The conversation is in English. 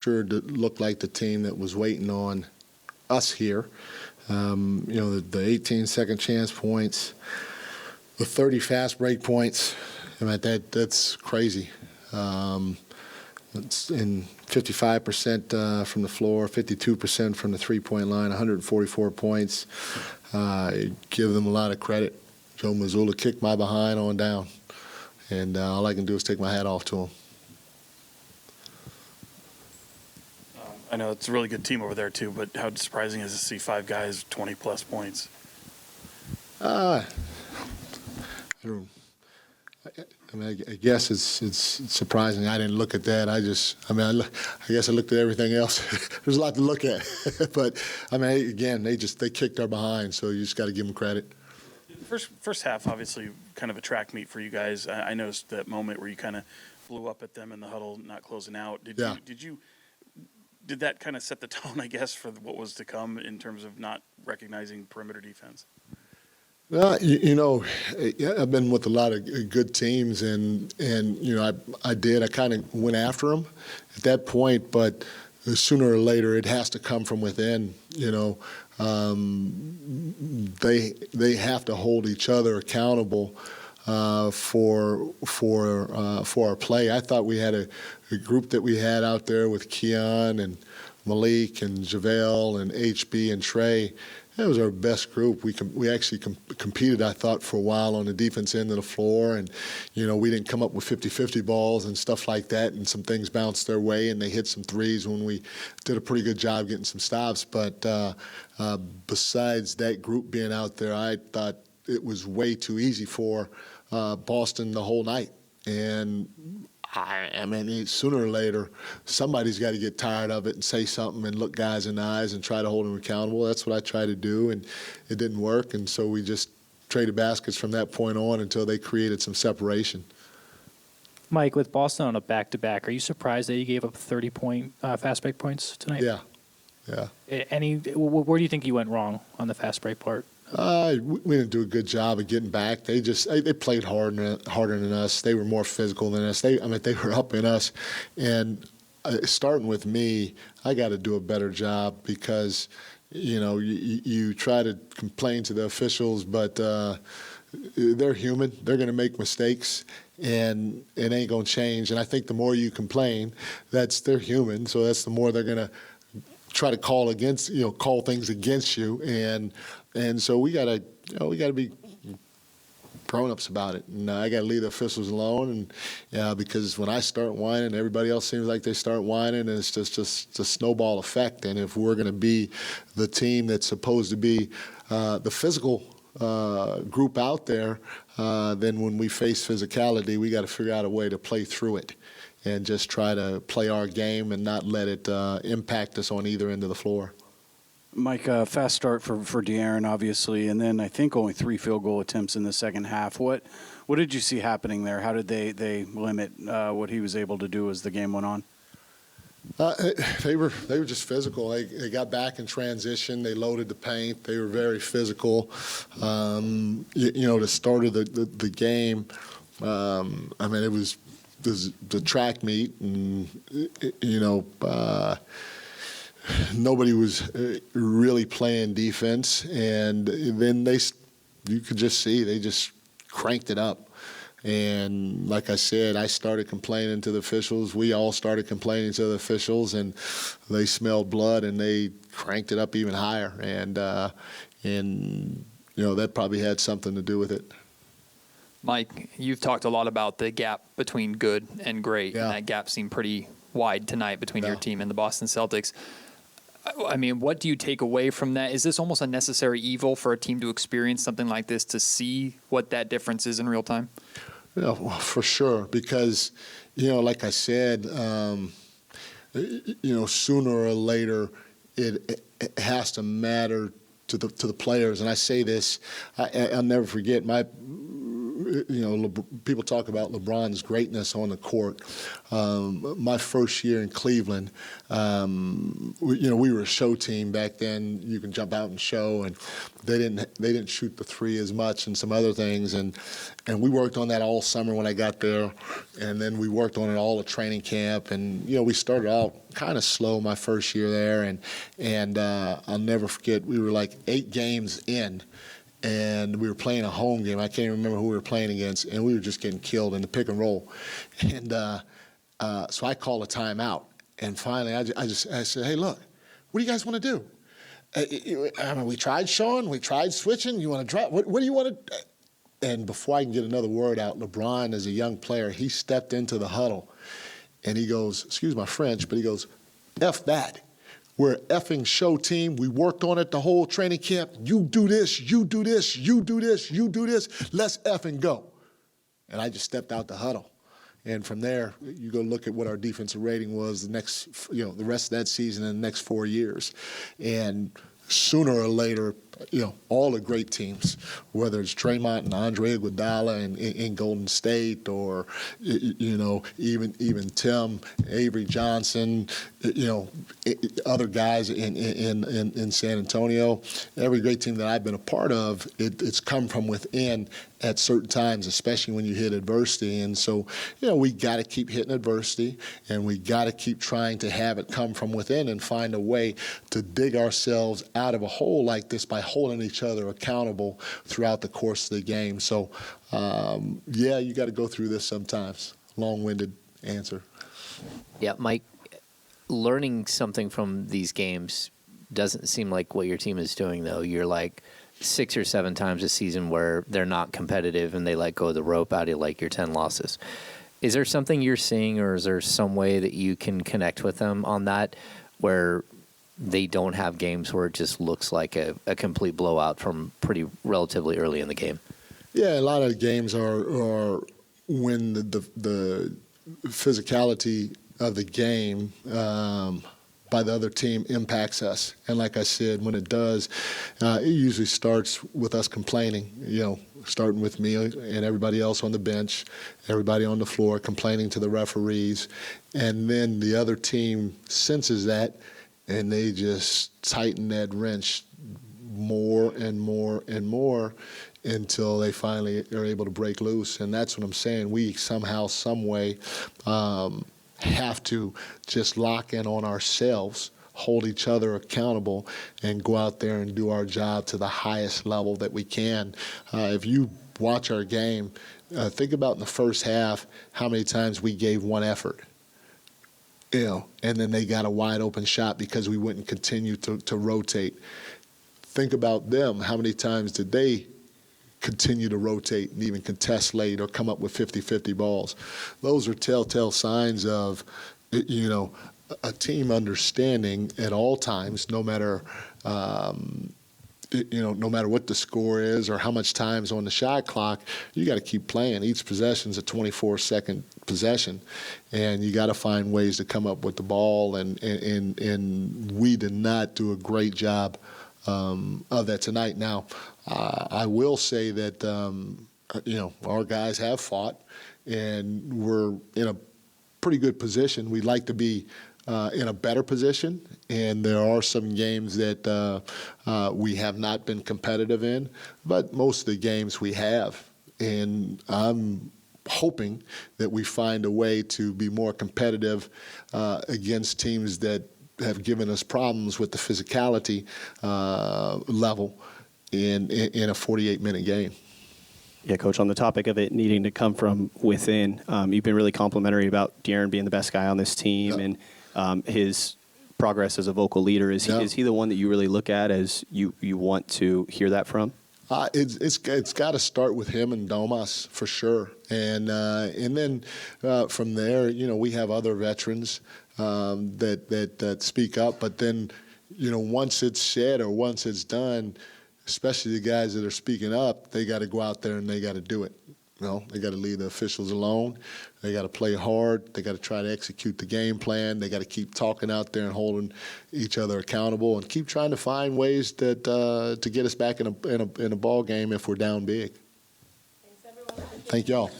sure looked like the team that was waiting on us here. The 18 second chance points, the 30 fast break points. I mean, that's crazy. It's in 55% from the floor, 52% from the three-point line, 144 points. Give them a lot of credit. Joe Mazzulla kicked my behind on down, and all I can do is take my hat off to him. I know it's a really good team over there too, but how surprising is it to see 5 guys 20-plus points? I guess it's surprising. I didn't look at that. I guess I looked at everything else. There's a lot to look at, but again, they kicked our behind. So you just got to give them credit. First half, obviously, kind of a track meet for you guys. I noticed that moment where you kind of blew up at them in the huddle, not closing out. Did that kind of set the tone, I guess, for what was to come in terms of not recognizing perimeter defense? Well, I've been with a lot of good teams, and I kind of went after them at that point, but sooner or later it has to come from within. They have to hold each other accountable for our play. I thought we had a group that we had out there with Keon and Malik and JaVale and HB and Trey. That was our best group. We actually competed, I thought, for a while on the defense end of the floor, and we didn't come up with 50-50 balls and stuff like that, and some things bounced their way, and they hit some threes when we did a pretty good job getting some stops. But besides that group being out there, I thought it was way too easy for Boston the whole night, and sooner or later, somebody's got to get tired of it and say something and look guys in the eyes and try to hold them accountable. That's what I tried to do, and it didn't work. And so we just traded baskets from that point on until they created some separation. Mike, with Boston on a back-to-back, are you surprised that you gave up 30-point fast break points tonight? Yeah. Where do you think you went wrong on the fast break part? We didn't do a good job of getting back. They played harder than us. They were more physical than us. They were up in us. And starting with me, I got to do a better job because, you try to complain to the officials, but they're human. They're going to make mistakes, and it ain't going to change. And I think the more you complain, they're human, so that's the more they're going to try to call things against you, and so we gotta be grown-ups about it, and I gotta leave the officials alone, and because when I start whining, everybody else seems like they start whining, and it's just a snowball effect. And if we're gonna be the team that's supposed to be the physical group out there, then when we face physicality, we got to figure out a way to play through it and just try to play our game and not let it impact us on either end of the floor. Mike, fast start for De'Aaron, obviously, and then I think only 3 field goal attempts in the second half. What did you see happening there? How did they limit what he was able to do as the game went on? They were just physical. They got back in transition. They loaded the paint. They were very physical. The start of the game, it was the track meet, and nobody was really playing defense, and then you could just see they just cranked it up. And like I said, I started complaining to the officials. We all started complaining to the officials, and they smelled blood, and they cranked it up even higher. And that probably had something to do with it. Mike, you've talked a lot about the gap between good and great, yeah. And that gap seemed pretty wide tonight between your team and the Boston Celtics. What do you take away from that? Is this almost a necessary evil for a team to experience something like this to see what that difference is in real time? Yeah, well, for sure, because, like I said, sooner or later it has to matter to the players. And I say this, I'll never forget people talk about LeBron's greatness on the court. My first year in Cleveland, we were a show team back then. You can jump out and show, and they didn't shoot the three as much and some other things, and we worked on that all summer when I got there, and then we worked on it all at training camp, and we started out kind of slow my first year there, and I'll never forget, we were like 8 games in, and we were playing a home game. I can't remember who we were playing against, and we were just getting killed in the pick and roll. And so I called a timeout, and finally I said, hey, look, what do you guys want to do? We tried showing, we tried switching. You want to drop? What do you want to? And before I can get another word out, LeBron, as a young player, he stepped into the huddle, and he goes, excuse my French, but he goes, F that. We're an effing show team. We worked on it the whole training camp. You do this, you do this, you do this, you do this. Let's effing go. And I just stepped out the huddle. And from there, you go look at what our defensive rating was the rest of that season and the next 4 years. And sooner or later, all the great teams, whether it's Draymond and Andre Iguodala in Golden State, or even Tim, Avery Johnson, other guys in San Antonio. Every great team that I've been a part of, it's come from within at certain times, especially when you hit adversity. And so, we got to keep hitting adversity, and we got to keep trying to have it come from within and find a way to dig ourselves out of a hole like this by holding each other accountable throughout the course of the game. So, you got to go through this sometimes. Long-winded answer. Yeah, Mike, learning something from these games doesn't seem like what your team is doing, though. You're like 6 or 7 times a season where they're not competitive and they let go of the rope out of like your 10 losses. Is there something you're seeing, or is there some way that you can connect with them on that, where they don't have games where it just looks like a complete blowout from pretty relatively early in the game? Yeah, a lot of the games are when the physicality of the game by the other team impacts us. And like I said, when it does, it usually starts with us complaining, starting with me and everybody else on the bench, everybody on the floor complaining to the referees. And then the other team senses that, and they just tighten that wrench more and more and more until they finally are able to break loose. And that's what I'm saying. We somehow, some way, have to just lock in on ourselves, hold each other accountable, and go out there and do our job to the highest level that we can. If you watch our game, think about in the first half how many times we gave one effort. And then they got a wide open shot because we wouldn't continue to rotate. Think about them. How many times did they continue to rotate and even contest late or come up with 50-50 balls? Those are telltale signs of, a team understanding at all times, no matter no matter what the score is or how much time's on the shot clock, you got to keep playing. Each possession's a 24-second possession, and you got to find ways to come up with the ball. And we did not do a great job of that tonight. Now, I will say that our guys have fought, and we're in a pretty good position. We'd like to be in a better position, and there are some games that we have not been competitive in, but most of the games we have. And I'm hoping that we find a way to be more competitive against teams that have given us problems with the physicality level in a 48-minute game. Yeah, Coach, on the topic of it needing to come from within, you've been really complimentary about De'Aaron being the best guy on this team, Yep. and his progress as a vocal leader. Is he the one that you really look at as you want to hear that from? It's got to start with him and Domas for sure, and then from there, we have other veterans that speak up. But then, once it's said or once it's done, especially the guys that are speaking up, they got to go out there and they got to do it. They got to leave the officials alone. They got to play hard. They got to try to execute the game plan. They got to keep talking out there and holding each other accountable, and keep trying to find ways that to get us back in a ball game if we're down big. Thanks, everyone. Thank y'all.